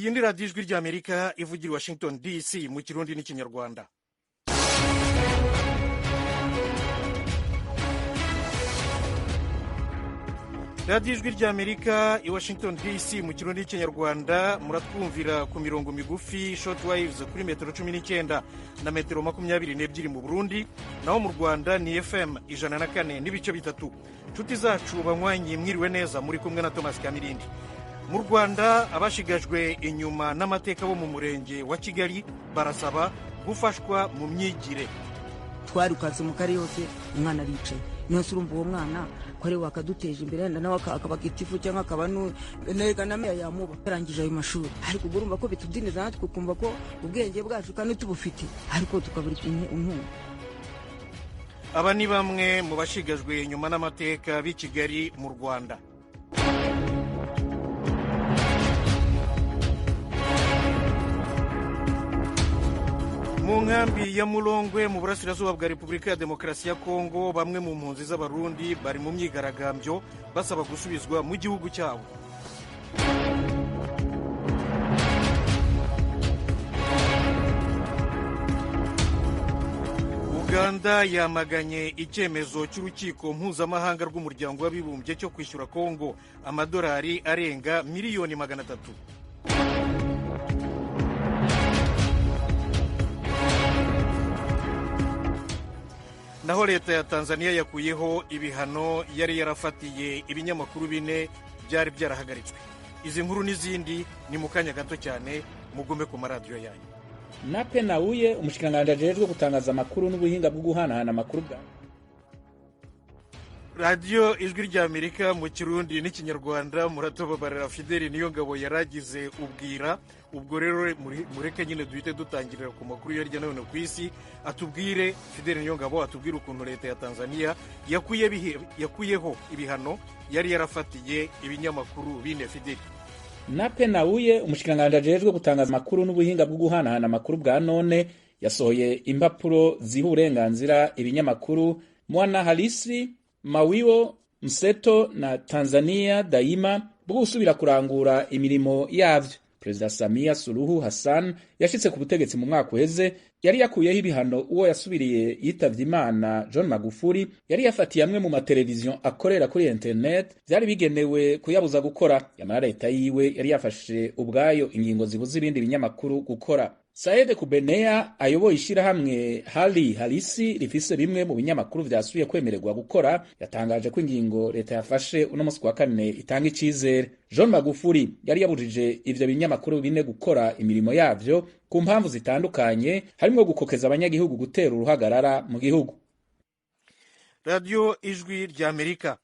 iyi ni radiyo ijwi ry'amerika ivugira i washington dc mu kirundi n'ikinyarwanda. radiyo ijwi ry'amerika i washington dc mu kirundi n'ikinyarwanda muratwumvira ku mirongo migufi short waves kuri metero 19 na metero 22 mu burundi, naho mu rwanda ni fm 104 n'ibice bitatu. nshuti zacu banywanyi mwiriwe neza, muri kumwe na Thomas Kamirindi. mu rwanda abashigajwe inyuma n'amateka bo mu murenge wa kigali barasaba gufashwa mu myigire. twarukanse mu kare yose umwana aricaye, nose urumva uwo mwana ko ari wakaduteje imbere, yenda nawe akaba gitifu cyangwa akaba nega na meya yamuba yarangije ayo mashuri, ariko urumva ko bitudiniza natwe kumva ko ubwenge bwacu kandi tubufite, ariko tukabura inkunga. Aba ni bamwe mu bashigajwe inyuma n'amateka b'i Kigali mu Rwanda. mu nkambi ya Mulongwe mu burasirazuba bwa Repubulika ya Demokarasi ya Kongo, bamwe mu mpunzi z'abarundi bari mu myigaragambyo basaba gusubizwa mu gihugu cyabo. Uganda yamaganye icyemezo cy'urukiko mpuzamahanga rw'umuryango w'abibumbye cyo kwishyura Kongo amadolari arenga miliyoni 300. naho leta ya Tanzania yakuyeho ibihano yari yarafatiye ibinyamakuru 4 byari byarahagaritswe. Izi nkuru n'izindi ni mu kanya gato cyane, mugume ku maradiyo yanyu. Nape Nauye, umushikiranganji ajejwe gutangaza amakuru n'ubuhinga bwo guhanahana amakuru bwa radiyo ijwi ry'amerika mu kirundi n'ikinyarwanda. muratobabarira Fideli Niyongabo yaragize ubwira, ubwo rero mureke nyine duhite dutangirira ku makuru yo hirya no hino ku isi. Atubwire Fideli Niyongabo, atubwire ukuntu leta ya Tanzania yakuyeho ibihano yari yarafatiye ibinyamakuru 4. Fideli. Nape Nauye, umushikiranganji ajejwe gutangaza amakuru n'ubuhinga bwo guhanahana amakuru bwa none, yasohoye impapuro ziha uburenganzira ibinyamakuru Mwana Halisi, Mawiwo, Mseto na Tanzania Daima bwo gusubira kurangura imirimo yavyo. Perezida Samia Suluhu Hassan yashitse ku butegetsi mu mwaka uheze, yari yakuyeho ibihano uwo yasubiriye yitavye Imana John Magufuli yari yafatiye amwe mu mateleviziyo akorera kuri internet vyari bigenewe kuyabuza gukora. Yamara leta yiwe yari yafashe ubwayo ingingo zibuza ibindi binyamakuru gukora. Saede Kubenea ayoboye ishirahamwe Hali Halisi rifise bimwe mu binyamakuru vyasubiye kwemererwa gukora, yatangaje ko ingingo leta yafashe uno musi wa kane itanga icizere. John Magufuli yari yabujije ivyo binyamakuru 4 gukora imirimo yavyo ku mpamvu zitandukanye, harimo gukokeza abanyagihugu gutera uruhagarara mu gihugu. Radio ijwi ry'Amerika.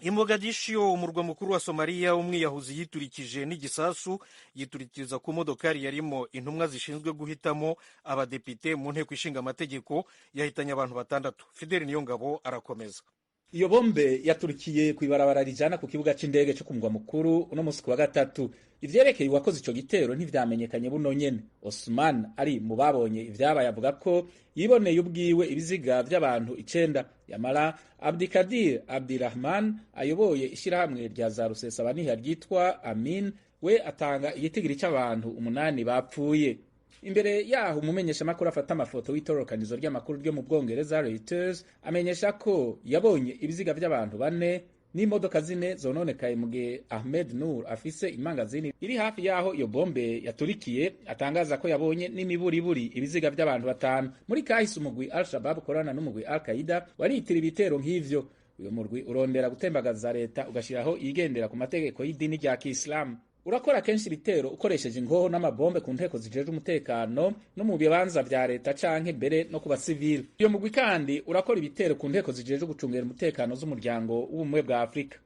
I Mogadishu, umurwa mukuru wa Somalia, umwiyahuzi yiturikije n'igisasu, yiturikiza ku modokari yarimo intumwa zishinzwe guhitamo abadepite mu nteko ishinga amategeko, yahitanye abantu 6. Fideli Niyongabo arakomeza. Iyo bombe yaturikiye kwibarabara rijana ku kibuga c'indege cyo kumugwa mukuru uno musi wa gatatu. Ivyerekeye uwakoze ico gitero ntivyamenyekanye buno nyene. Osman ari mu babonye ivyabaye avuga ko yiboneye ubwiwe ibiziga vy'abantu 9. Yamara Abdikadir Abdirahman ayoboye ishirahamwe rya za Rusesabaniha ryitwa Amin, we atanga igitigiri c'abantu 8 bapfuye. Imbere yaho umumenyesha makuru afata amafoto w'itorokanizo ry'amakuru ryo mu Bwongereza Reuters amenyesha ko yabonye ibiziga vy'abantu 4 n'imodoka 4 zononekaye mugihe Ahmed Nur afise imangazini iri hafi yaho iyo bombe yaturikiye atangaza ko yabonye n'imiburiburi ibiziga vy'abantu 5. Muri kahise umugwi Al-Shabaab korana n'umugwi Al-Qaeda waritira ibitero nk'ivyo. Uyo murwi urondera gutembagaza leta ugashiraho igendera ku mategeko y'idini rya Kiislamu. Urakora kenshi ibitero ukoresheje ingoho n'amabombe ku nteko zijeje umutekano no mu bibanza vya leta canke mbere no ku basivili. Iyo mugwi kandi urakora ibitero ku nteko zijeje gucungera umutekano z'umuryango w'ubumwe bwa Afrika.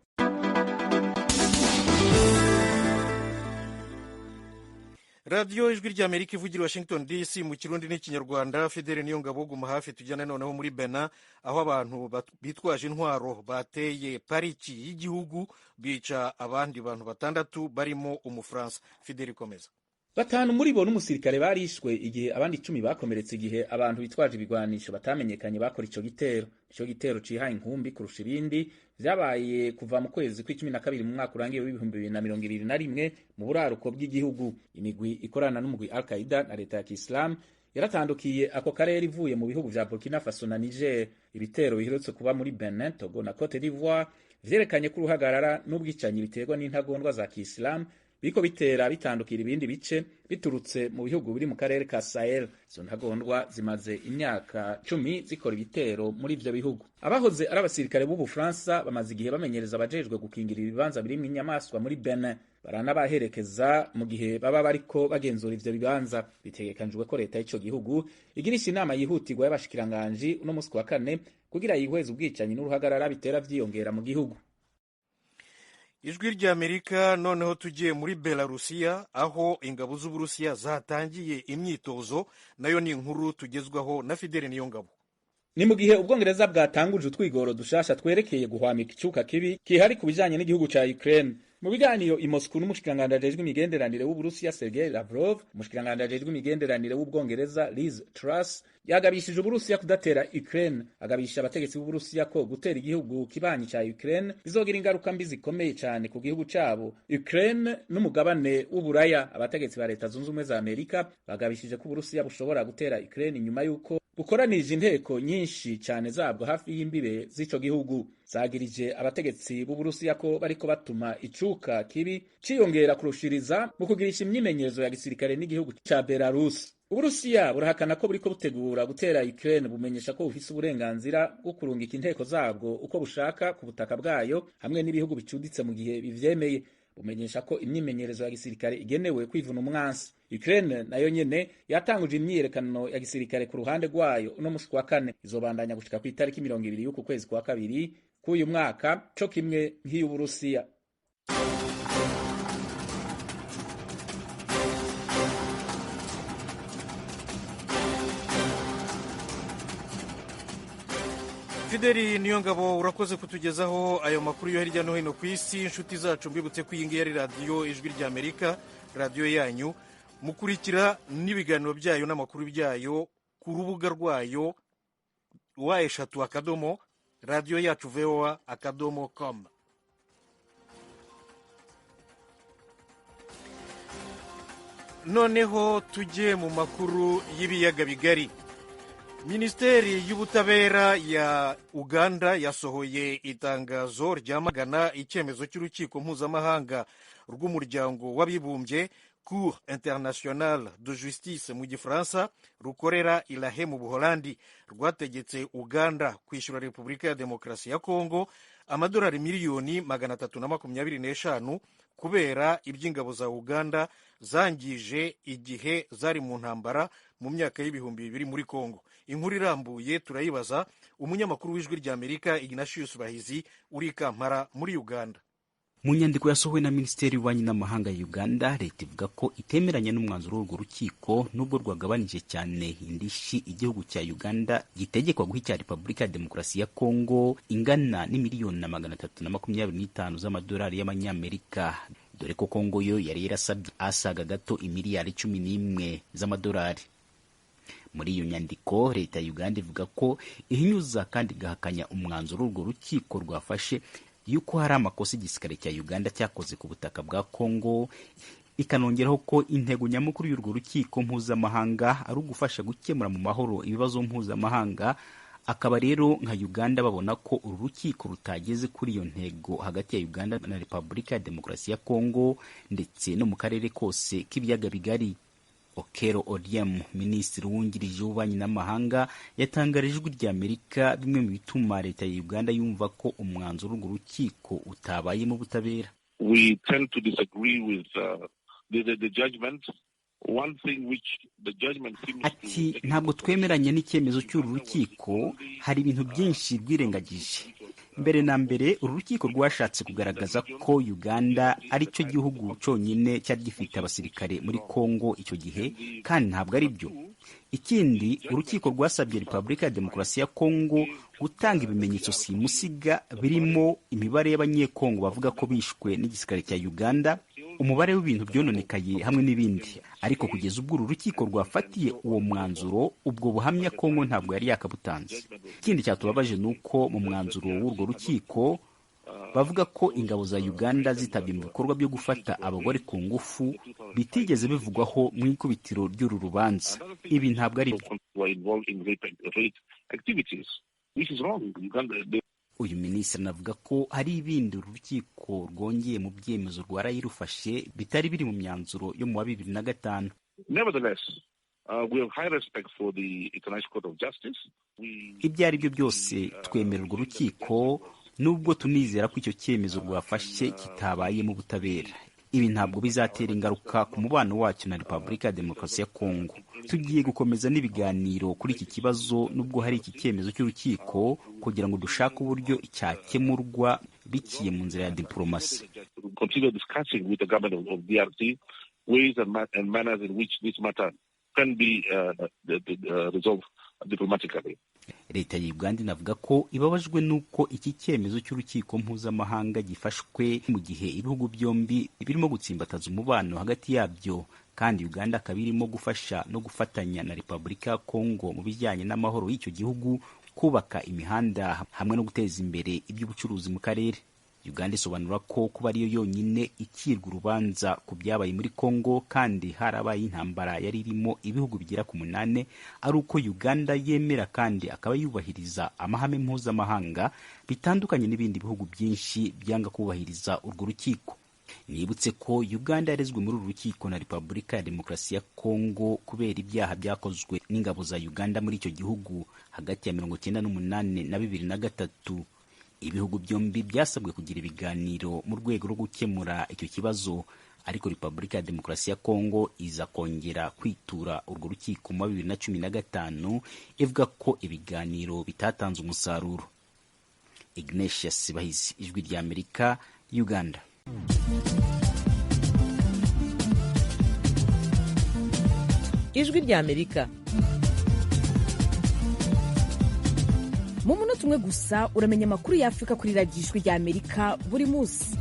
Radio ijwi ry'Amerika ivugira Washington DC mu kirundi n'ikinyarwanda. Fideli Niyongabo, guma hafi tujyane noneho muri Benin, aho abantu bitwaje intwaro bateye pariki y'igihugu bica abandi bantu 6 barimo Umufaransa. Fideli, komeza. batanu muri bo n'umusirikare barishwe igihe abandi 10 bakomeretse igihe abantu bitwaje ibigwanisho batamenyekanye bakora ico gitero. Ico gitero cihaye inkumbi kurusha ibindi vyabaye kuva mu kwezi kwa12 mu mwaka urangiye w'2021 mu buraruko bw'igihugu. Imigwi ikorana n'umugwi Al-Qaeda na leta ya Kiislamu yaratandukiye ako karere ivuye mu bihugu vya Burkina Faso na Niger. Ibitero biherutse kuba muri Benin, Togo na Cote d'Ivoire vyerekanye ko uruhagarara n'ubwicanyi biterwa n'intagondwa za Kiislamu biriko bitera bitandukira ibindi bice biturutse mu bihugu biri mu karere ka Sahel. Izo ntagondwa zimaze imyaka 10 zikora ibitero muri ivyo bihugu. Abahoze ari abasirikare b'u Bufaransa bamaze igihe bamenyereza abajejwe gukingira ibibanza birimo inyamaswa muri Benin. Baranabaherekeza mu gihe baba bariko bagenzura ivyo bibanza. Bitegekanijwe ko leta y'ico gihugu igirisha inama yihutirwa y'abashikiranganji uno musi wa kane kugira yihweze ubwicanyi n'uruhagarara bitera vyiyongera mu gihugu. Ijwi ry'Amerika noneho tugiye muri Belarusiya aho ingabo z'Uburusiya zatangiye imyitozo, nayo ni inkuru tugezwaho na Fidele Niyongabo. Ni mu gihe Ubwongereza bwatanguje utwigoro dushasha twerekeye guhwamika icuka kibi kihari ku bijanye n'igihugu ca Ukraine. Mu biganiro i Moscow n'umushikiranganje ajejwe imigenderanire w'Uburusiya Sergei Lavrov, umushikiranganje ajejwe imigenderanire w'Ubwongereza Liz Truss yagabishije Uburusiya kudatera Ukraine. Agabisha abategetsi b'Uburusiya ko gutera igihugu kibanyi ca Ukraine bizogira ingaruka mbi zikomeye cyane ku gihugu cabo. Ukraine n'umugabane w'Uburaya. Abategetsi ba leta zunze ubumwe za Amerika bagabishije ko Uburusiya bushobora gutera Ukraine nyuma yuko bukoranije inteko nyinshi cyane zabwo hafi y'imbibe z'ico gihugu. Zagirije abategetsi b'Uburusiya ko bariko batuma icuka kibi ciyongera kurushiriza mu kugirisha imyimenyerezo ya gisirikare n'igihugu ca Belarus. Uburusiya burahakana ko buriko butegura gutera Ukraine, bumenyesha ko bufise uburenganzira bwo kurungika inteko zabwo uko bushaka ku butaka bwayo hamwe n'ibihugu bicuditse mu gihe bivyemeye. Bumenyesha ko imyimenyerezo ya gisirikare igenewe kwivuna umwansi. Ukraine nayo nyene yatanguje imyiyerekano ya gisirikare ku ruhande rwayo uno musi wa kane. Izobandanya gushika ku itariki 20 y'uku kwezi kwa kabiri k'uyu mwaka, co kimwe nk'iy'Uburusiya. Fideli Niyongabo urakoze kutugezaho ayo makuru yo hirya no hino ku isi. Inshuti zacu mbibutse ko iyi ngiyi ari radiyo Ijwi ry'Amerika, radiyo yanyu. Mukurikira n'ibiganiro byayo n'amakuru byayo ku rubuga rwayo wa3 radiyo yacu voa.com. Noneho tujye mu makuru y'ibiyaga bigari. Minisiteri y'ubutabera ya Uganda yasohoye itangazo ryamagana icyemezo cy'urukiko mpuzamahanga rw'umuryango w'abibumbye Cour internationale de justice mu gifaransa rukorera i La Haye mu Buholandi, rwategetse Uganda kwishyura Repubulika ya Demokarasi ya Kongo amadolari miliyoni 325 kubera iby'ingabo za Uganda zangije igihe zari mu ntambara mu myaka y'ibihumbi 2000 muri Kongo. Inkuru irambuye turayibaza umunyamakuru w'Ijwi ry'Amerika Ignatius Bahizi uri i Kampala muri Uganda. Mu nyandiko yasohowe na Minisiteri y'Ububanyi n'Amahanga ya Uganda, leta ivuga ko itemeranya n'umwanzuro w'urwo rukiko nubwo rwagabanije cyane indishi igihugu cya Uganda gitegekwa guha icya Repubulika ya Demokarasi ya Kongo ingana n'imiliyoni 325 z'amadolari y'amanyamerika, dore ko Kongo yo yari yarasabye asaga gato imiliyari 11 z'amadolari. Muri iyo nyandiko leta ya Uganda ivuga ko ihinyuza kandi igahakanya umwanzuro w'urwo rukiko rwafashe yuko hari amakosa igisirikare cya Uganda cyakoze ku butaka bwa Kongo, ikanongeraho ko intego nyamukuru y'urwo rukiko mpuzamahanga ari ugufasha gukemura mu mahoro ibibazo mpuzamahanga. Akaba rero nka Uganda babona ko uru rukiko rutageze kuri iyo ntego hagati ya Uganda na Repubulika ya Demokarasi ya Kongo ndetse no mu karere kose k'ibiyaga bigari. Okero Odiem, minisitiri wungirije w'ububanyi n'amahanga, yatangarije Ijwi ry'Amerika bimwe mu bituma leta ya Uganda yumva ko umwanzuro w'urwo rukiko utabaye mu butabera. We tend to disagree with the judgment. One thing which the judgment seems Ati ntabwo twemeranya n'icyemezo cy'uru rukiko, hari ibintu byinshi rwirengagije. Mbere na mbere uru rukiko rwashatse kugaragaza ko Uganda ari cyo gihugu cyonyine cyari gifite abasirikare muri Kongo icyo gihe, kandi ntabwo ari byo. Ikindi, urukiko rwasabye Repubulika ya Demokarasi ya Kongo gutanga ibimenyetso simusiga birimo imibare y'abanyekongo bavuga ko bishwe n'igisirikare cya Uganda, umubare w'ibintu byononekaye hamwe n'ibindi. Ariko kugeza ubwo uru rukiko rwafatiye uwo mwanzuro, ubwo buhamya Kongo ntabwo yari yakabutanze. Ikindi cyatubabaje ni uko mu mwanzuro w'urwo rukiko bavuga ko ingabo za Uganda zitabye mu bikorwa byo gufata abagore ku ngufu bitigeze bivugwaho mu ikubitiro ry'uru rubanza. Ibi ntabwo ari byo. Uyu minisitiri anavuga ko hari ibindi urukiko rwongeye mu byemezo rwaraye rufashe bitari biri mu myanzuro yo mu wa 2005. Ibyo ari byo byose twemera urwo rukiko, nubwo tunizera ko icyo cyemezo rwafashe kitabaye mu butabera. Ibi ntabwo bizatera ingaruka ku mubano wacu na Repubulika ya Demokarasi ya Kongo. Tugiye gukomeza n'ibiganiro kuri iki kibazo nubwo hari iki cyemezo cy'urukiko, kugira ngo dushake uburyo cyakemurwa biciye mu nzira ya diplomasi. Leta ya Uganda inavuga ko ibabajwe n'uko iki cyemezo cy'urukiko mpuzamahanga gifashwe mu gihe ibihugu byombi birimo gutsimbataza umubano hagati yabyo, kandi Uganda akaba irimo gufasha no gufatanya na Repubulika ya Kongo mu bijyanye n'amahoro y'icyo gihugu, kubaka imihanda hamwe no guteza imbere iby'ubucuruzi mu karere. Uganda isobanura ko kuba ariyo yonyine ikirwa urubanza ku byabaye muri Kongo kandi harabaye intambara yari irimo ibihugu bigera ku 8, ari uko Uganda yemera kandi akaba yubahiriza amahame mpuzamahanga bitandukanye n'ibindi bihugu byinshi byanga kubahiriza urwo rukiko. Nibutse ko Uganda yarezwe muri uru rukiko na Repubulika ya Demokarasi ya Kongo kubera ibyaha byakozwe n'ingabo za Uganda muri icyo gihugu hagati ya 1998 na 2003. Ibihugu byombi byasabwe kugira ibiganiro mu rwego rwo gukemura icyo kibazo, ariko Repubulika ya Demokarasi ya Kongo iza kongera kwitura urwo rukiko mu 2015 ivuga ko ibiganiro bitatanze umusaruro. Ignatius Bahizi, Ijwi rya Amerika, Uganda. Ijwi rya Amerika. Mu munota umwe gusa uramenya amakuru ya Afrika kuri radiyo Ijwi rya Amerika buri munsi.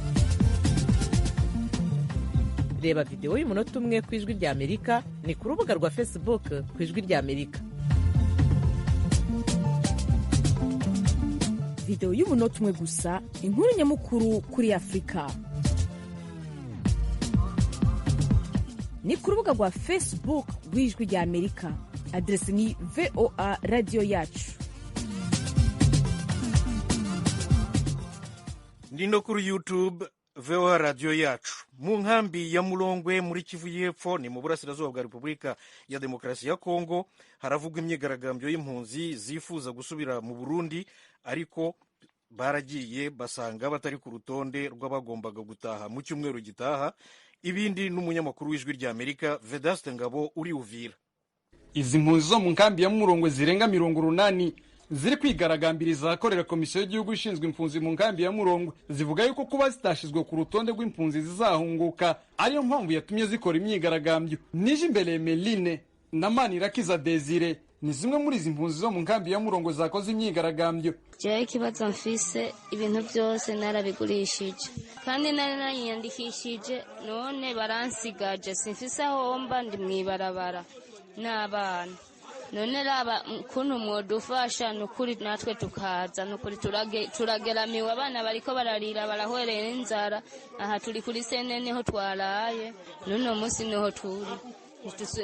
Reba video y'umunota umwe ku Ijwi rya Amerika ni ku rubuga rwa Facebook ku Ijwi rya Amerika. Video y'umunota umwe gusa, inkuru nyamukuru kuri Afrika. Ni ku rubuga rwa Facebook rw'Ijwi rya Amerika. Adresi ni VOA Radio Yacu. Ndi no kuri YouTube VOA Radio Yacu. Mu nkambi ya Mulongwe muri Kivu y'Epfo ni mu burasirazuba bwa Repubulika ya Demokarasi ya Kongo haravugwa imyigaragambyo y'impunzi zifuza gusubira mu Burundi, ariko baragiye basanga batari ku rutonde rw'abagombaga gutaha mu cyumweru gitaha. Ibindi n'umunyamakuru w'Ijwi rya Amerika Vedaste Ngabo uri Uvira. Izi mpunzi zo mu nkambi ya Mulongwe zirenga 80 ziri kwigaragambiriza ahakorera komisiyo y'igihugu ishinzwe impunzi mu nkambi ya Mulongwe, zivuga yuko kuba zitashizwe ku rutonde rw'impunzi zizahunguka ariyo mpamvu yatumye zikora imyigaragambyo. Nije imbere Meline na Manirakiza Desire ni zimwe muri izi mpunzi zo mu nkambi ya Mulongwe zakoze imyigaragambyo. Jewe ikibazo mfise, ibintu byose narabigurishije kandi nari nariyandikishije, none baransigaje, simfise aho mba, ndi mwibarabara n'abana. None raba kuntu mwodufasha nukuri natwe tukaza, nukuri turageramiwe, abana bariko bararira barahwerera inzara. Aha turi kuri senene ho twaraye, none umunsi niho turi.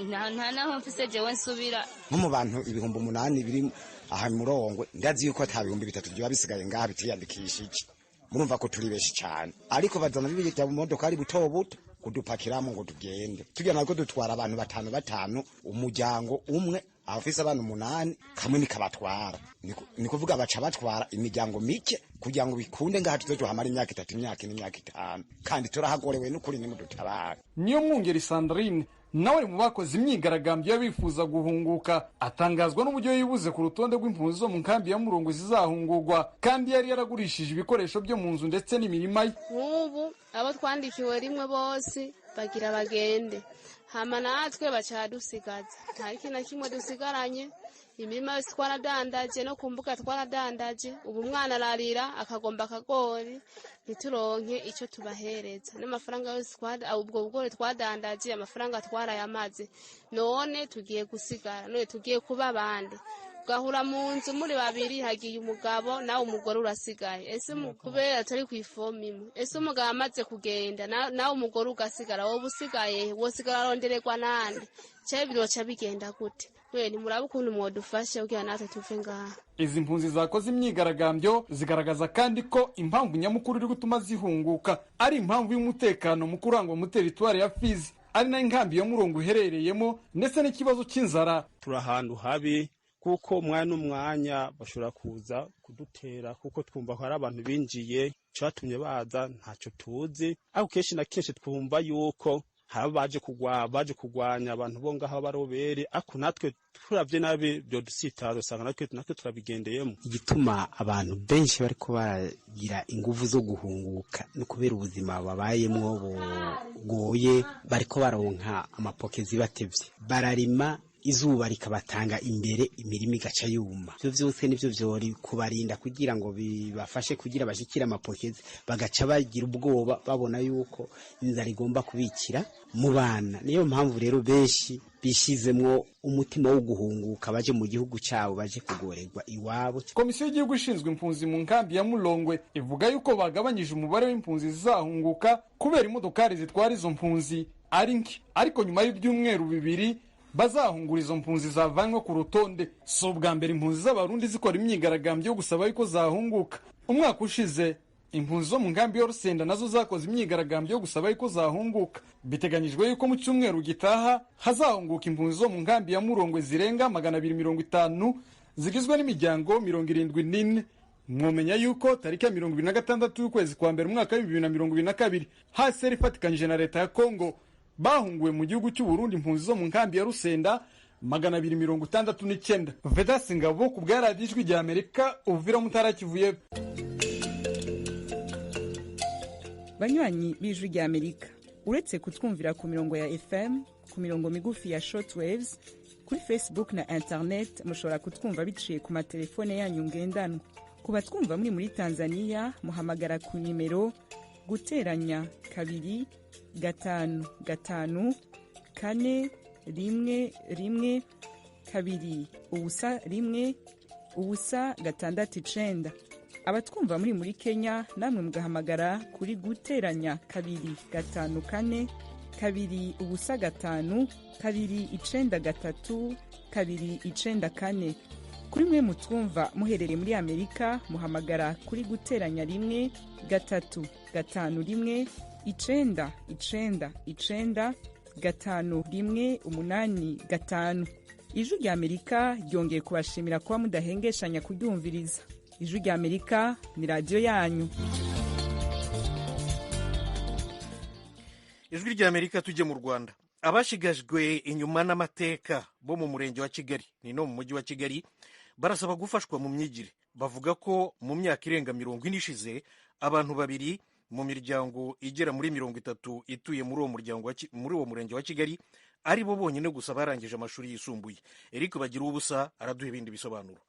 Nta naho mfise jewe nsubira. Nko mu bantu 8,000 biri aha Mulongwe, ndazi yuko ata 3,000 byo bisigaye ngaha bitiyandikishije. Murumva ko turi beshi cyane, ariko bazana bibita mu modoka ari buto buto kudupakiramo ngo tugende. Tujyana ko dutwara abantu 5 umuryango umwe, abafise abantu 8 kamwe nikabatwara. Ni kuvuga baca batwara imiryango mike kugira ngo bikunde ngaha tuzohamara imyaka 3 imyaka n'imyaka 5, kandi turahagorewe n'ukuri ni mudutabara. Niyo Mwungeri Sandrine nawe mu bakoze imyigaragambyo y'abifuza guhunguka, atangazwa n'uburyo yibuze ku rutonde rw'impunzi zo mu nkambi ya Mulongwe zizahungurwa, kandi yari yaragurishije ibikoresho byo mu nzu ndetse n'imirima ye. Nk'ubu abo twandikiwe rimwe bose bagira bagende, hama natwe baca dusigaza, nta kintu na kimwe dusigaranye. imirima yose twaradandaje no ku mbuga twaradandaje, ubu umwana ararira akagomba akagori ntituronke icyo tubahereza, n'amafaranga yose ubwo bugori twadandaje amafaranga twarayamaze, none tugiye gusigara, none tugiye kuba abandi, ugahura mu nzu muri babiri hagiye umugabo nawe umugore urasigaye, ese kubera turi ku ifomu imwe, ese umugabo amaze kugenda nawe umugore ugasigara, wowe usigaye wosigara arondererwa nande, cyo biroca bigenda gute? Nimuraba ukuntu mwodufashe kugira natwe tuve ngaha. Izi mpunzi zakoze imyigaragambyo zigaragaza kandi ko impamvu nyamukuru iri gutuma zihunguka ari impamvu y'umutekano mu kurangwa mu teritwari ya Fizi, ari nayo inkambi yo Murongo iherereyemo, ndetse n'ikibazo cy'inzara. Turi ahantu habi kuko umwanya n'umwanya bashobora kuza kudutera, kuko twumva ko hari abantu binjiye cyatumye baza ntacyo tuzi, ariko kenshi na kenshi twumva yuko haba baje kugwanya abantu bo ngaho barobere, ako natwe turavye nabi byo dusitaza usanga natwe turabigendeyemo. Igituma abantu benshi bariko baragira ingufu zo guhunguka no kubera ubuzima babayemwo bugoye, bariko baronka amapokezi batevye, bararima izuba rikabatanga imbere, imirimo igaca yuma. Ivyo vyose nivyo vyori kubarinda kugira ngo bibafashe kugira bashikira amapokezi, bagaca bagira ubwoba babona yuko inzara igomba kubikira mu bana. Niyo mpamvu rero benshi bishizemwo umutima wo guhunguka baje mu gihugu cyabo, baje kugorerwa iwabo. Komisiyo y'igihugu ishinzwe impunzi mu nkambi ya Mulongwe ivuga yuko bagabanyije umubare w'impunzi zizahunguka kubera imodokari zitwara izo mpunzi ari nke, ariko nyuma y'ibyumweru bibiri bazahungura izo mpunzi zavanywe ku rutonde. Si ubwa mbere impunzi z'abarundi zikora imyigaragambyo yo gusaba yuko zahunguka. Umwaka ushize impunzi zo mu nkambi ya Rusenda nazo zakoze imyigaragambyo yo gusaba yuko zahunguka. Biteganyijwe yuko mu cyumweru gitaha hazahunguka impunzi zo mu nkambi ya Murongwe zirenga 250 zigizwe n'imiryango 74. Mwomenya yuko tariki ya 26 y'ukwezi kwa mbere umwaka wa 2022 HCR ifatikanyije na leta ya Kongo bahunguwe mu gihugu cy'u Burundi impunzi zo mu nkambi ya Rusenda 269. Vedas Ngabo ku bwa Radio Ijwi rya Amerika, Uvira Mutara Kivuye. Banywanyi b'Ijwi rya Amerika, uretse kutwumvira ku mirongo ya FM, ku mirongo migufi ya shortwaves, kuri Facebook na internet mushobora kutwumva biciye ku matelefone yanyu ngendanwa. Ku batwumva muri Tanzania muhamagara ku nimero guteranya 255 4 1 1 2 ubusa 1 ubusa 6 abatwumva muri Kenya namwe mugahamagara kuri guteranya 254 2 ubusa 5 2 93 2 94. Kuri mwe mutwumva muherereye muri Amerika muhamagara kuri guteranya 1 3 5 1 9 9 9 5 1 8 5. Ijwi rya Amerika ryongeye kubashimira kuba mudahengeshanya kuryumviriza. Ijwi rya Amerika ni radio yanyu. Ijwi rya Amerika tujye mu Rwanda. Abashigajwe inyuma n'amateka bo mu murenge wa Kigali ni no mu mujyi wa Kigali barasaba gufashwa mu myigire. Bavuga ko mu myaka irenga 40 ishize abantu babiri mu miryango igera muri 30 ituye muri uwo murenge wa Kigali ari bo bonyine gusa barangije amashuri yisumbuye. Eric Bagira ubusa araduha ibindi bisobanuro.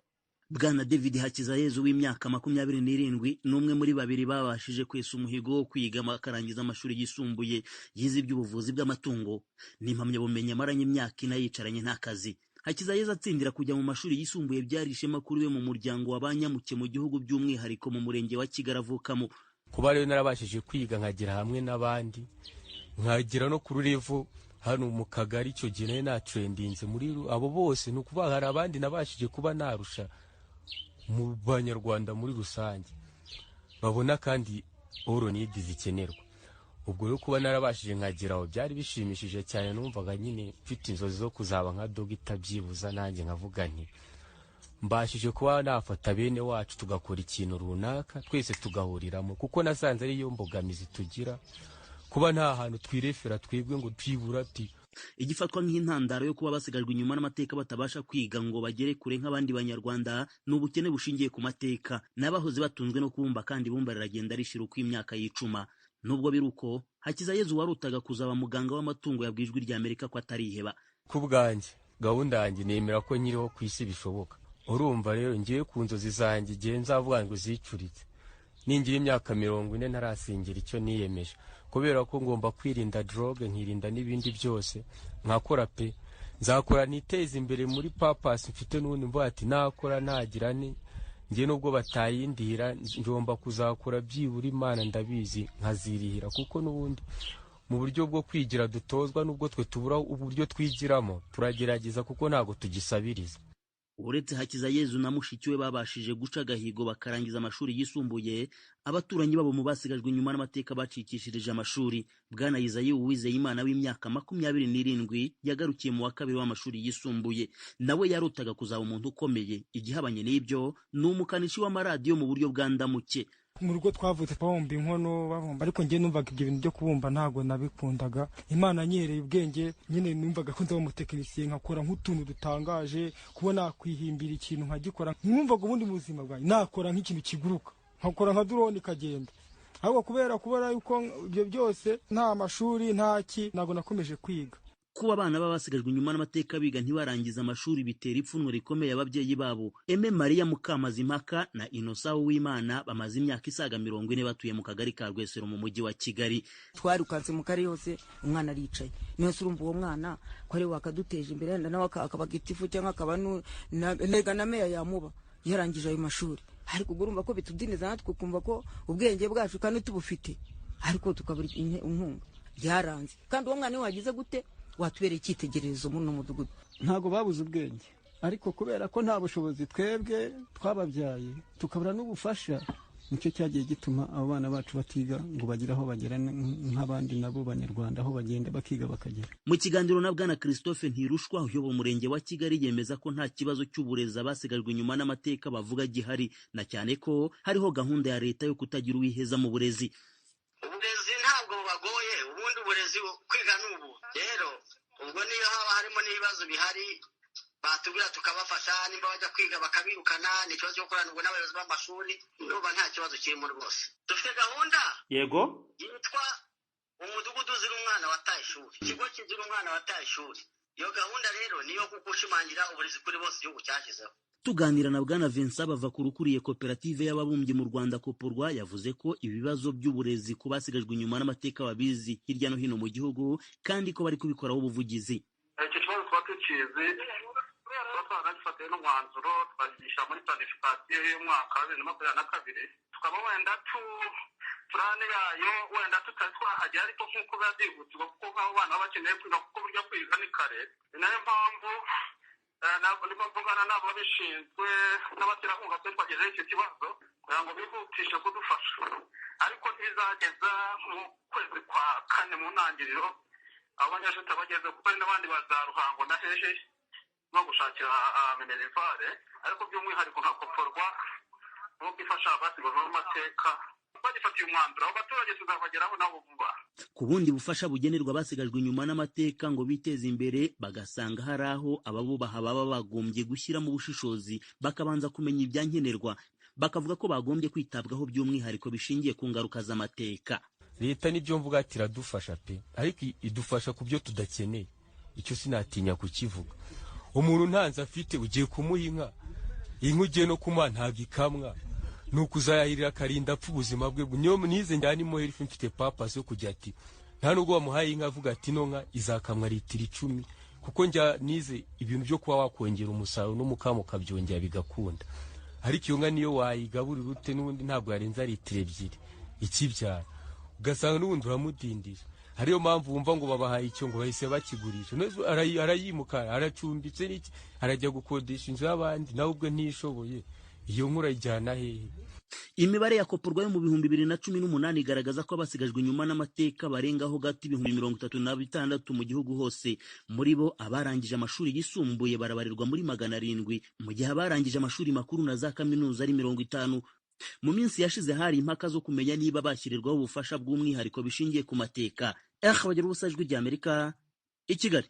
Bwana David Hakizayezu w'imyaka 27 n'umwe muri babiri babashije kwesa umuhigo wo kwiga akarangiza amashuri yisumbuye yize iby'ubuvuzi bw'amatungo. Ni impamyabumenyi amaranye imyaka ine yicaranye nta kazi. Hakizayezu atsindira kujya mu mashuri yisumbuye byari ishema kuri we mu muryango w'abanyamuke mu gihugu by'umwihariko mu murenge wa Kigali avukamo. Kuba rero narabashije kwiga nkagira hamwe n'abandi nkagira no kuri revo hano mu kagari cyo gihe na trendinze muri abo bose no kuba hari abandi nabashije kuba narusha mu Banyarwanda muri rusange babona kandi oro nidi zikenerwa. Ubwo rero kuba narabashije nkagira aho byari bishimishije cyane, numvaga nyine mfite inzozi zo kuzaba nka dogita byibuza nanjye nkavuga nti mbashije kuba nafata bene wacu tugakora ikintu runaka twese tugahuriramo, kuko nasanze ari yo mbogamizi tugira kuba nta hantu twirefera twebwe ngo twibura ati. Igifatwa nk'intandaro yo kuba basigajwe inyuma n'amateka batabasha kwiga ngo bagere kure nk'abandi Banyarwanda n'ubukene bushingiye ku mateka. N'abahoze batunzwe no kubumba kandi ibumba riragenda rishira uko imyaka yicuma. Nubwo biruko Hakizayezu warutaga kuzaba muganga w'amatungo yabwijwe rya Amerika ko atariheba. Ku bwanjye gahunda yanjye nemera ko nyiriho ku isi bishoboka. Urumva rero ngiye ku nzozi zanjye igihe nzavuga ngo zicuritse ningira imyaka 40 ntarasengera icyo niyemeje, kubera ko ngomba kwirinda drogue nkirinda n'ibindi byose nkakora pe, nzakora niteze imbere muri purpose mfite n'ubundi mvuga ati nakora nagira ni ngiye nubwo batayindira ngomba kuzakora byibura Imana ndabizi nkazirihira, kuko n'ubundi mu buryo bwo kwigira dutozwa nubwo twe tubura uburyo twigiramo turagerageza kuko ntago tugisabiriza. Uretse Hakizayezu na mushiki we babashije guca agahigo bakarangiza amashuri yisumbuye, abaturanyi babo mu basigajwe inyuma n'amateka bacikishirije amashuri. Bwana Izayi Uwizeyimana w'imyaka 27 yagarukiye mu wa kabiri w'amashuri yisumbuye, nawe yarotaga kuzaba umuntu ukomeye. Igihabanye n'ibyo ni umukanishi w'amaradiyo mu buryo bwa ndamuke. Mu rugo twavutse twabumba inkono babumba, ariko njye numvaga ibyo bintu byo kubumba ntago nabikundaga. Imana nyereye ubwenge nyine numvaga ko nzaba umutekinisiye nkakora nk'utuntu dutangaje, kubona kwihimbira ikintu nkagikora. Numvaga ubundi mu buzima bwanjye nakora nk'ikintu kiguruka, nkakora nka drone ikagenda. Ahubwo kubera yuko ibyo byose nta mashuri ntaki, ntago nakomeje kwiga. Kuba abana babasigajwe inyuma n'amateka biga ntibarangiza amashuri bitera ipfunwe rikomeye ababyeyi babo. Eme Maria Mukamazimpaka na Innocent Uwimana bamaze imyaka isaga 40 batuye mu kagari ka Rwesero mu mujyi wa Kigali. Twarukanse mu kari yose umwana aricaye, niyo surumva uwo mwana ko ari wakaduteje imbere yenda nawe akaba gitifu cyangwa akaba nega na meya yamuba yarangije ayo mashuri. Ariko urumva ko bitudiniza natwe kumva ko ubwenge bwacu kandi tubufite, ariko tukabura inkunga byaranze. Kandi uwo mwana wagize gute watubereye icyitegererezo mu mudugudu. Ntago babuze ubwenge, ariko kubera ko nta bushobozi twebwe twababyaye tukabura n'ubufasha, nicyo cyagiye gituma abo bana bacu batiga ngo bagire aho bagera nk'abandi nabo banyarwanda, aho bagenda bakiga bakagera. Mu kiganiro na Bwana Christophe Ntirushwa uyobora umurenge wa Kigali yemeza ko nta kibazo cy'uburezi abasigajwe inyuma n'amateka bavuga gihari, na cyane ko hariho gahunda ya leta yo kutagira uwiheza mu burezi. Uburezi ntabwo bagoye, ubundi uburezi kwiga n'ubu rero ubwo niyo haba harimo n'ibibazo bihari batubwira tukabafasha, nimba bajya kwiga bakabirukana n'ikibazo cyo kuranirwa n'abayobozi b'amashuri, nuba nta kibazo kirimo rwose. Dufite gahunda yego yitwa umudugudu uzira umwana wataye ishuri, ikigo kizira umwana wataye ishuri. Iyo gahunda rero niyo gushimangira uburezi kuri bose igihugu cyashyizeho. Tuganira na Bwana Vincent Bavakuru ukuriye koperative y'ababumbyi mu Rwanda Koporwa, yavuze ko ibibazo by'uburezi ku basigajwe inyuma n'amateka babizi hirya no hino mu gihugu kandi ko bari kubikoraho ubuvugizi. Icyo kibazo tuba tukizi, twagifatiye n'umwanzuro twagisha muri planification y'umwaka wa 2022, tukaba wenda turane yayo wenda tutari twahagera, ariko nk'uko biba byihutirwa kuko nk'abo bana baba bakeneye kwiga kuko burya kwiga ni kare. Ni nayo mpamvu ndimo mvugana n'abo babishinzwe n'abaterankunga twe twagezeho icyo kibazo kugira ngo bihutishe kudufasha, ariko ntibizageza mu kwezi kwa 4 mu ntangiriro abo banyeshuri bageze, kuko hari n'abandi bazaruhango na hehe no gushakira minerivare, ariko by'umwihariko nka Koporwa n'ubwo ifasha abasigajwe n'amateka bagifatiye umwanzuro, abo baturage tuzabageraho nabo vuba. Ku bundi bufasha bugenerwa basigajwe inyuma n'amateka ngo biteze imbere, bagasanga hari aho ababubaha baba bagombye gushyira mu bushishozi bakabanza kumenya ibyankenerwa, bakavuga ko bagombye kwitabwaho by'umwihariko bishingiye ku ngaruka z'amateka. Leta nibyo mvuga ati iradufasha pe, ariko idufasha ku byo tudakeneye, icyo sinatinya kukivuga. Umuntu ntanze afite ugiye kumuha inka ugiye no kumuha ntabwo ikamwa, nuko uzayahirira akarinda apfa ubuzima bwe. Niyo nize njyana imoheri mfite purpose yo kujya ati nta nubwo wamuhaye inka avuga ati no nka izakamwa litiro 10, kuko njya nize ibintu byo kuba wakongera umusaruro n'umukamo kabyongera bigakunda. Ariko iyo nka niyo wayigaburira ute n'ubundi ntabwo yarenza litiro 2 ikibyara, ugasanga n'ubundi uramudindije. Hariyo mpamvu wumva ngo babahaye icyo ngo bahise bakigurisha, arayimuka aracumbitse n'iki arajya gukodesha inzu y'abandi nawe ubwo ntishoboye, iyo nkura ijyana hehe? Imibare ya Koporwa yo mu 2018 igaragaza ko abasigajwe inyuma n'amateka barengaho gato 36,000 mu gihugu hose. Muri bo abarangije amashuri yisumbuye barabarirwa muri 700, mu gihe abarangije amashuri makuru na za kaminuza ari 50. Mu minsi yashize hari impaka zo kumenya niba bashyirirwaho ubufasha bw'umwihariko bishingiye ku mateka. Bagira ubusajwi ry'Amerika i Kigali.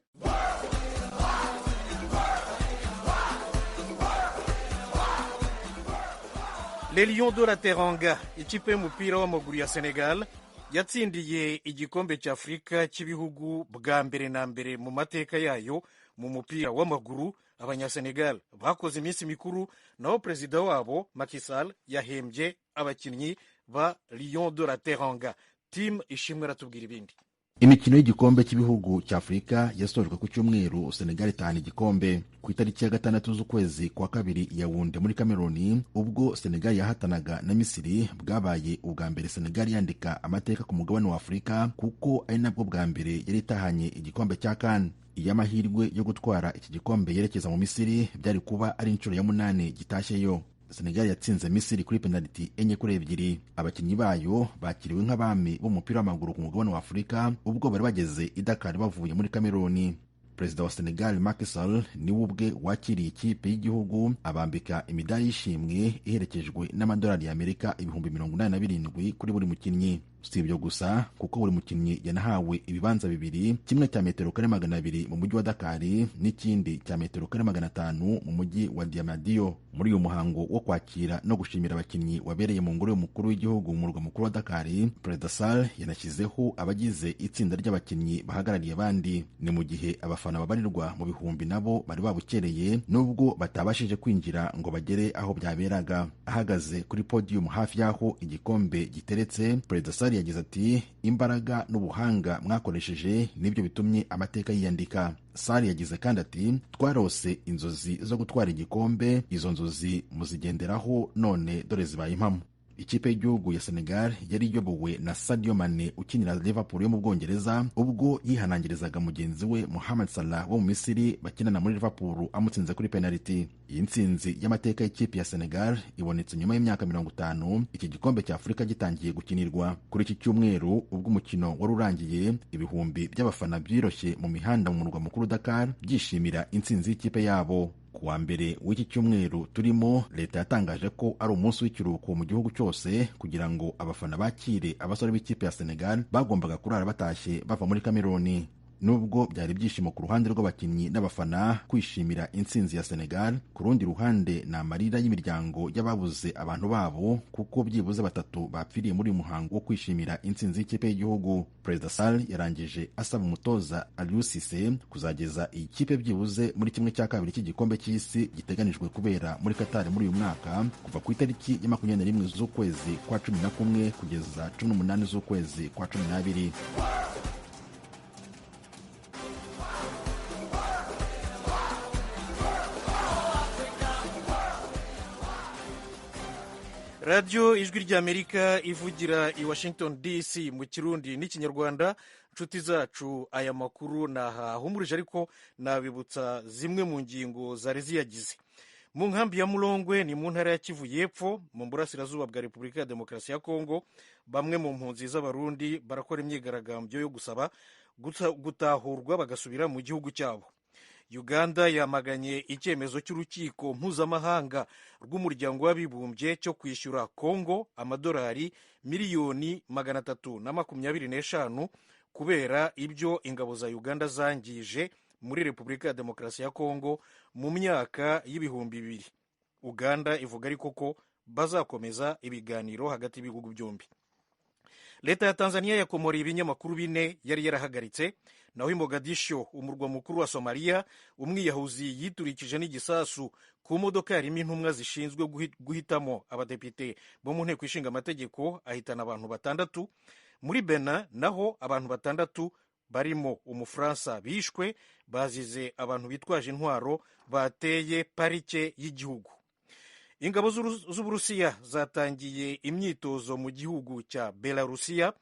Les Lions de la Teranga, ikipe y'umupira w'amaguru ya Senegal yatsindiye igikombe cy'Afurika cy'ibihugu bwa mbere na mbere mu mateka yayo mu mupira w'amaguru abanyasenegal bakoze iminsi mikuru, naho perezida wabo Macky Sall yahembye abakinnyi ba Lion de la Teranga. Tim Ishimwe aratubwira ibindi. Imikino y'igikombe cy'ibihugu cy'Afurika yasojwe ku cyumweru. Senegal itahana igikombe ku itariki ya 6 z'ukwezi kwa kabiri Yaounde muri Cameroon, ubwo Senegal yahatanaga na Misiri. Bwabaye ubwa mbere Senegal yandika amateka ku mugabane wa Afurika, kuko ari nabwo bwa mbere yari itahanye igikombe cya CAN. Iy'amahirwe yo gutwara iki gikombe yerekeza mu Misiri byari kuba ari inshuro ya 8 gitashyeyo. Senegal yatsinze Misiri kuri penaliti 4-2. Abakinnyi bayo bakiriwe nk'abami b'umupira w'amaguru ku mugabane wa Afurika ubwo bari bageze i Dakar bavuye muri Cameroon. Perezida wa Senegal Macky Sall niwe ubwe wakiriye ikipe y'igihugu, abambika imidari y'ishimwe iherekejwe n'amadolari y'Amerika 87,000 kuri buri mukinnyi. Si ibyo gusa, kuko buri mukinnyi yanahawe ibibanza bibiri, kimwe cya metero kare 200 mu mujyi wa Dakar n'ikindi cya metero kare 500 mu mujyi wa Diamadio. Muri uyu muhango wo kwakira no gushimira abakinnyi wabereye mu ngoro y'umukuru w'igihugu mu murwa mukuru wa Dakar, Perezida Sall yanashyizeho abagize itsinda ry'abakinnyi bahagarariye abandi. Ni mu gihe abafana babarirwa mu bihumbi nabo bari babukereye, nubwo batabashije kwinjira ngo bagere aho byaberaga. Ahagaze kuri podium hafi y'aho igikombe giteretse, Perezida Sall yagize ati, imbaraga n'ubuhanga mwakoresheje nibyo bitumye amateka yiyandika. Sall yagize kandi ati, twarose inzozi zo gutwara igikombe, izo nzozi muzigenderaho, none dore zibaye impamo. Ikipe y'igihugu ya Senegal yari iyobowe na Sadio Mane ukinira Liverpool yo mu Bwongereza, ubwo yihanangirizaga mugenzi we Mohamed Salah wo mu Misiri bakinana muri Liverpool amutsinze kuri penalty. Iyi ntsinzi y'amateka y'ikipe ya Senegal ibonetse nyuma y'imyaka 50 iki gikombe cya Afurika gitangiye gukinirwa. Kuri iki cyumweru ubwo umukino wari urangiye, ibihumbi by'abafana byiroshye mu mihanda mu murwa mukuru Dakar byishimira intsinzi y'ikipe yabo. Kuwa mbere w'iki cyumweru turimo, leta yatangaje ko ari umunsi w'ikiruhuko mu gihugu cyose kugira ngo abafana bakire abasore b'ikipe ya Senegal bagombaga kurara batashye bava muri Cameroon. Nubwo byari byishimo ku ruhande rw'abakinnyi n'abafana kwishimira intsinzi ya Senegal, ku rundi ruhande ni amarira y'imiryango y'ababuze abantu babo, kuko byibuze 3 bapfiriye muri uyu muhango wo kwishimira intsinzi y'ikipe y'igihugu. Perezida Sall yarangije asaba umutoza Aliou Cissé kuzageza iyi kipe byibuze muri 1/2 cy'igikombe cy'isi giteganijwe kubera muri Qatar muri uyu mwaka, kuva ku itariki ya 21 z'ukwezi kwa 11 kugeza 18 z'ukwezi kwa 12. radiyo ijwi ry'Amerika ivugira i Washington DC mu Kirundi n'Ikinyarwanda. Nshuti zacu, aya makuru nahahumurije, ariko nabibutsa zimwe mu ngingo zari ziyagize. Mu nkambi ya Mulongwe ni mu ntara ya Kivu y'Epfo mu burasirazuba bwa Repubulika ya Demokarasi ya Kongo, bamwe mu mpunzi z'Abarundi barakora imyigaragambyo yo gusaba gutahurwa bagasubira mu gihugu cyabo. Uganda yamaganye icyemezo cy'urukiko mpuzamahanga rw'umuryango w'abibumbye cyo kwishyura Kongo amadolari miliyoni 325 kubera ibyo ingabo za Uganda zangije muri Repubulika ya Demokarasi ya Kongo mu myaka y'ibihumbi 2000. Uganda ivuga ariko ko bazakomeza ibiganiro hagati y'ibihugu byombi. Leta ya Tanzania yakomoreye ibinyamakuru 4 yari yarahagaritse. Naho i Mogadisho, umurwa mukuru wa Somalia, umwiyahuzi yiturikije n'igisasu ku modoka yarimo intumwa zishinzwe guhitamo abadepite bo mu nteko ishinga amategeko, ahitana abantu 6. Muri Benin naho abantu 6 barimo Umufaransa bishwe bazize abantu bitwaje intwaro bateye parike y'igihugu. Ingabo z'Uburusiya zatangiye imyitozo mu gihugu cya Belarusiya,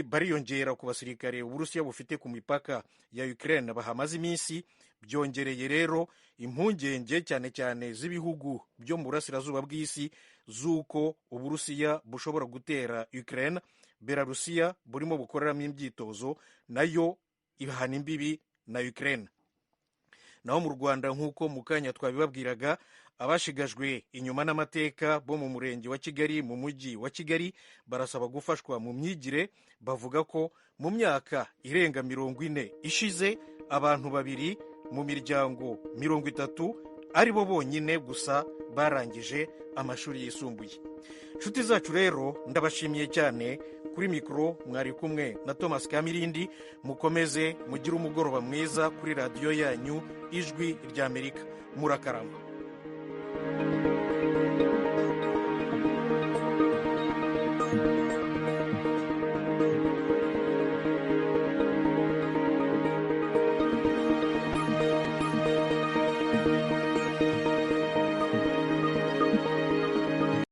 bariyongera ku basirikare Uburusiya bufite ku mipaka ya Ukraine bahamaze iminsi. Byongereye rero impungenge cyane cyane z'ibihugu byo mu burasirazuba bw'isi z'uko Uburusiya bushobora gutera Ukraine. Belarusiya burimo bukoreramo imyitozo nayo ihana imbibi na Ukraine. Naho mu Rwanda, nk'uko mu kanya twabibabwiraga, abashigajwe inyuma n'amateka bo mu murenge wa Kigali mu mujyi wa Kigali barasaba gufashwa mu myigire. Bavuga ko mu myaka irenga 40 ishize abantu 2 mu miryango 30 ari bo bonyine gusa barangije amashuri yisumbuye. Inshuti zacu rero ndabashimiye cyane. Kuri mikoro mwari kumwe na Thomas Kamirindi. Mukomeze mugire umugoroba mwiza kuri radiyo yanyu Ijwi ry'Amerika. Murakarama.